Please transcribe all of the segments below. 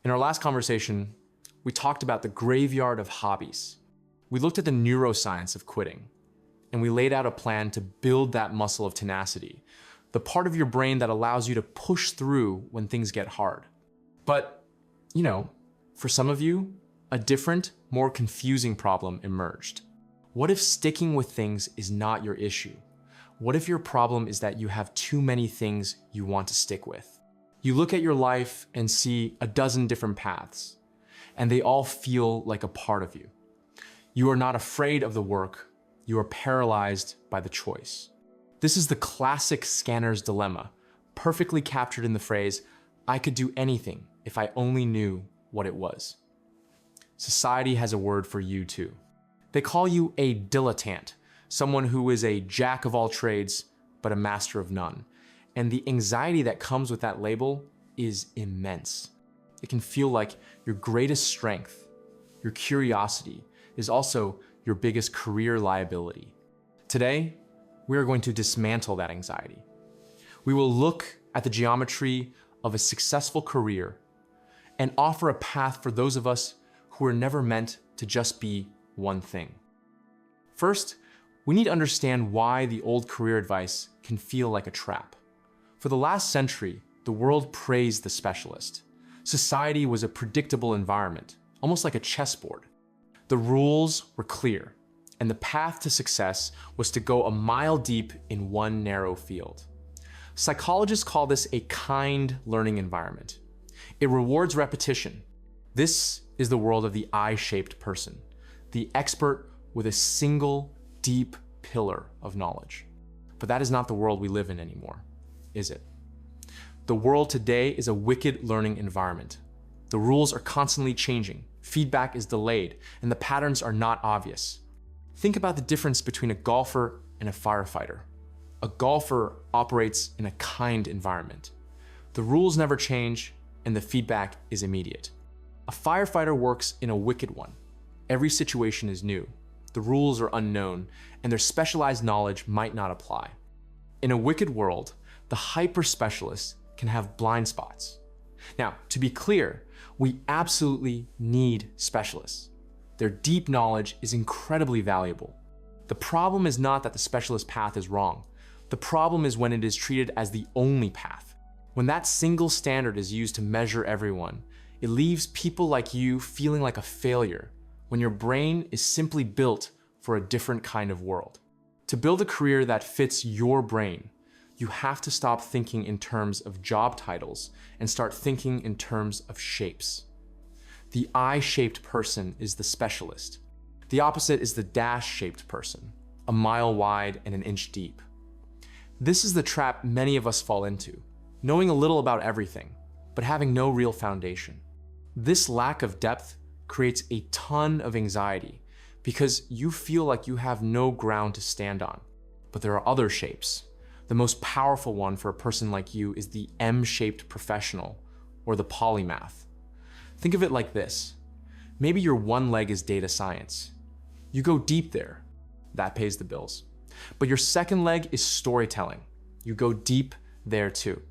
In our last conversation, we talked about the graveyard of hobbies. We looked at the neuroscience of quitting, and we laid out a plan to build that muscle of tenacity, the part of your brain that allows you to push through when things get hard. But, for some of you, a different, more confusing problem emerged. What if sticking with things is not your issue? What if your problem is that you have too many things you want to stick with? You look at your life and see a dozen different paths, and they all feel like a part of you. You are not afraid of the work, you are paralyzed by the choice. This is the classic scanner's dilemma, perfectly captured in the phrase, "I could do anything if I only knew what it was." Society has a word for you too. They call you a dilettante, someone who is a jack of all trades, but a master of none. And the anxiety that comes with that label is immense. It can feel like your greatest strength, your curiosity, is also your biggest career liability. Today, we are going to dismantle that anxiety. We will look at the geometry of a successful career and offer a path for those of us who were never meant to just be one thing. First, we need to understand why the old career advice can feel like a trap. For the last century, the world praised the specialist. Society was a predictable environment, almost like a chessboard. The rules were clear, and the path to success was to go a mile deep in one narrow field. Psychologists call this a kind learning environment. It rewards repetition. This is the world of the I-shaped person, the expert with a single deep pillar of knowledge. But that is not the world we live in anymore, is it? The world today is a wicked learning environment. The rules are constantly changing, feedback is delayed, and the patterns are not obvious. Think about the difference between a golfer and a firefighter. A golfer operates in a kind environment. The rules never change, and the feedback is immediate. A firefighter works in a wicked one. Every situation is new. The rules are unknown, and their specialized knowledge might not apply. In a wicked world, the hyper-specialist can have blind spots. Now, to be clear, we absolutely need specialists. Their deep knowledge is incredibly valuable. The problem is not that the specialist path is wrong. The problem is when it is treated as the only path. When that single standard is used to measure everyone, it leaves people like you feeling like a failure when your brain is simply built for a different kind of world. To build a career that fits your brain, you have to stop thinking in terms of job titles and start thinking in terms of shapes. The I-shaped person is the specialist. The opposite is the dash-shaped person, a mile wide and an inch deep. This is the trap many of us fall into, knowing a little about everything, but having no real foundation. This lack of depth creates a ton of anxiety because you feel like you have no ground to stand on. But there are other shapes. The most powerful one for a person like you is the M-shaped professional, or the polymath. Think of it like this. Maybe your one leg is data science. You go deep there. That pays the bills. But your second leg is storytelling. You go deep there too.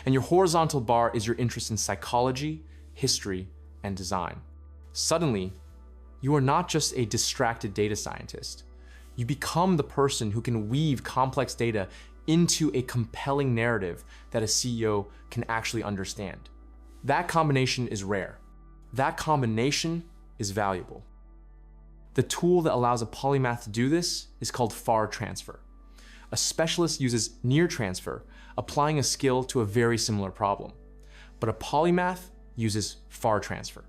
And your horizontal bar is your interest in psychology, history, and design. Suddenly, you are not just a distracted data scientist. You become the person who can weave complex data into a compelling narrative that a CEO can actually understand. That combination is rare. That combination is valuable. The tool that allows a polymath to do this is called far transfer. A specialist uses near transfer, applying a skill to a very similar problem. But a polymath uses far transfer.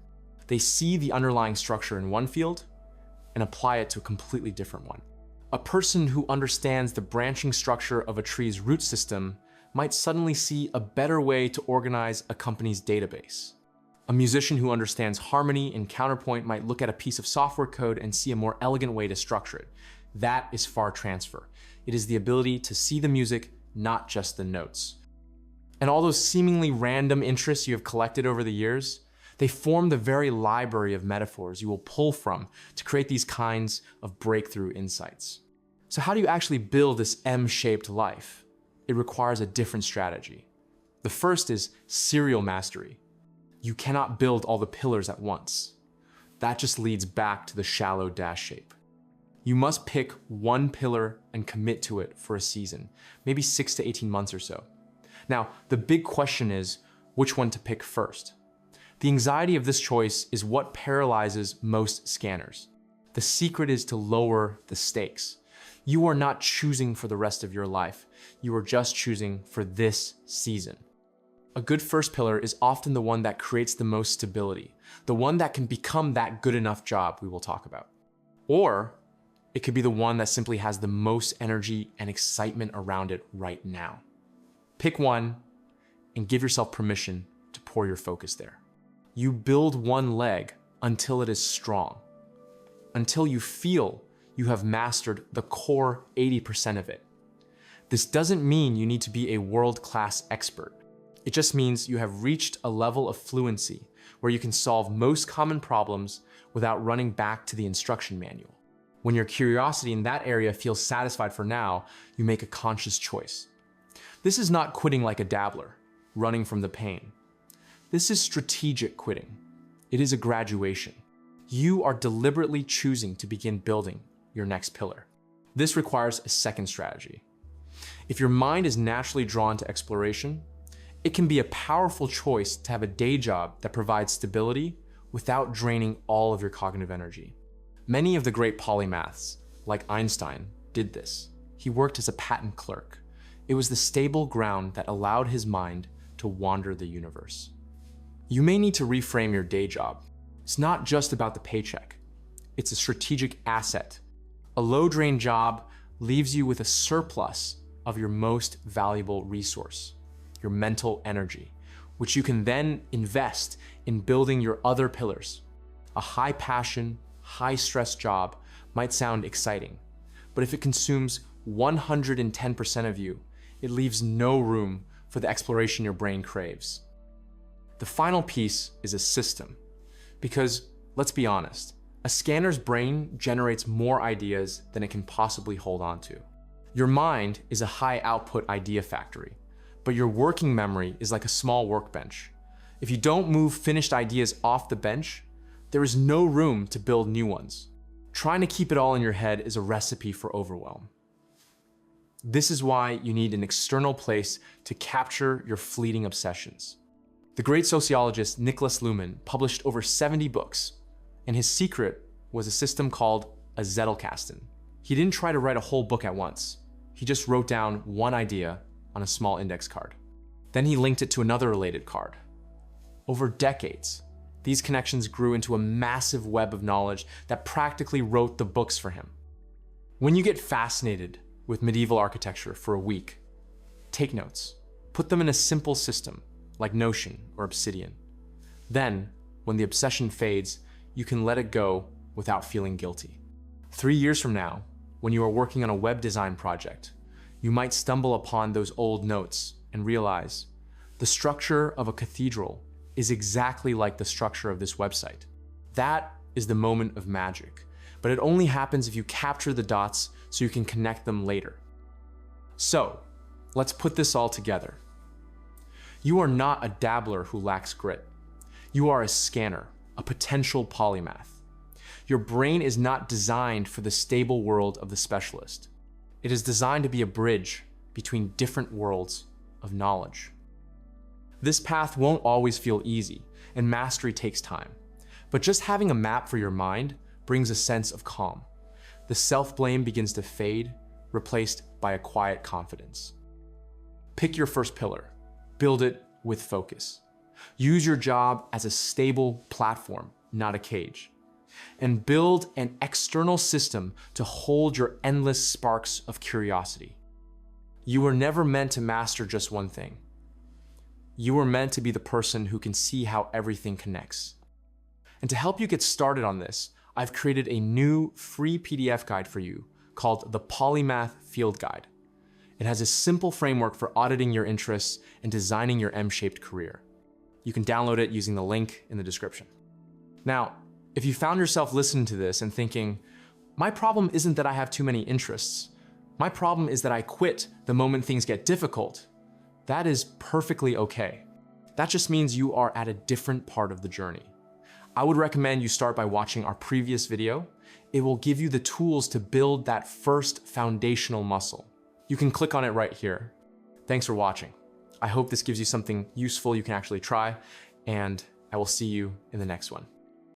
They see the underlying structure in one field and apply it to a completely different one. A person who understands the branching structure of a tree's root system might suddenly see a better way to organize a company's database. A musician who understands harmony and counterpoint might look at a piece of software code and see a more elegant way to structure it. That is far transfer. It is the ability to see the music, not just the notes. And all those seemingly random interests you have collected over the years, they form the very library of metaphors you will pull from to create these kinds of breakthrough insights. So how do you actually build this M-shaped life? It requires a different strategy. The first is serial mastery. You cannot build all the pillars at once. That just leads back to the shallow dash shape. You must pick one pillar and commit to it for a season, maybe 6 to 18 months or so. Now, the big question is which one to pick first. The anxiety of this choice is what paralyzes most scanners. The secret is to lower the stakes. You are not choosing for the rest of your life. You are just choosing for this season. A good first pillar is often the one that creates the most stability, the one that can become that good enough job we will talk about. Or it could be the one that simply has the most energy and excitement around it right now. Pick one and give yourself permission to pour your focus there. You build one leg until it is strong, until you feel you have mastered the core 80% of it. This doesn't mean you need to be a world-class expert. It just means you have reached a level of fluency where you can solve most common problems without running back to the instruction manual. When your curiosity in that area feels satisfied for now, you make a conscious choice. This is not quitting like a dabbler, running from the pain. This is strategic quitting. It is a graduation. You are deliberately choosing to begin building your next pillar. This requires a second strategy. If your mind is naturally drawn to exploration, it can be a powerful choice to have a day job that provides stability without draining all of your cognitive energy. Many of the great polymaths, like Einstein, did this. He worked as a patent clerk. It was the stable ground that allowed his mind to wander the universe. You may need to reframe your day job. It's not just about the paycheck. It's a strategic asset. A low-drain job leaves you with a surplus of your most valuable resource, your mental energy, which you can then invest in building your other pillars. A high-passion, high-stress job might sound exciting, but if it consumes 110% of you, it leaves no room for the exploration your brain craves. The final piece is a system, because let's be honest, a scanner's brain generates more ideas than it can possibly hold on to. Your mind is a high-output idea factory, but your working memory is like a small workbench. If you don't move finished ideas off the bench, there is no room to build new ones. Trying to keep it all in your head is a recipe for overwhelm. This is why you need an external place to capture your fleeting obsessions. The great sociologist Niklas Luhmann published over 70 books, and his secret was a system called a Zettelkasten. He didn't try to write a whole book at once. He just wrote down one idea on a small index card. Then he linked it to another related card. Over decades, these connections grew into a massive web of knowledge that practically wrote the books for him. When you get fascinated with medieval architecture for a week, take notes. Put them in a simple system like Notion or Obsidian. Then, when the obsession fades, you can let it go without feeling guilty. 3 years from now, when you are working on a web design project, you might stumble upon those old notes and realize the structure of a cathedral is exactly like the structure of this website. That is the moment of magic, but it only happens if you capture the dots so you can connect them later. So, let's put this all together. You are not a dabbler who lacks grit. You are a scanner, a potential polymath. Your brain is not designed for the stable world of the specialist. It is designed to be a bridge between different worlds of knowledge. This path won't always feel easy, and mastery takes time. But just having a map for your mind brings a sense of calm. The self-blame begins to fade, replaced by a quiet confidence. Pick your first pillar. Build it with focus. Use your job as a stable platform, not a cage. And build an external system to hold your endless sparks of curiosity. You were never meant to master just one thing. You were meant to be the person who can see how everything connects. And to help you get started on this, I've created a new free PDF guide for you called the Polymath Field Guide. It has a simple framework for auditing your interests and designing your M-shaped career. You can download it using the link in the description. Now, if you found yourself listening to this and thinking, my problem isn't that I have too many interests. My problem is that I quit the moment things get difficult. That is perfectly okay. That just means you are at a different part of the journey. I would recommend you start by watching our previous video. It will give you the tools to build that first foundational muscle. You can click on it right here. Thanks for watching. I hope this gives you something useful you can actually try, and I will see you in the next one.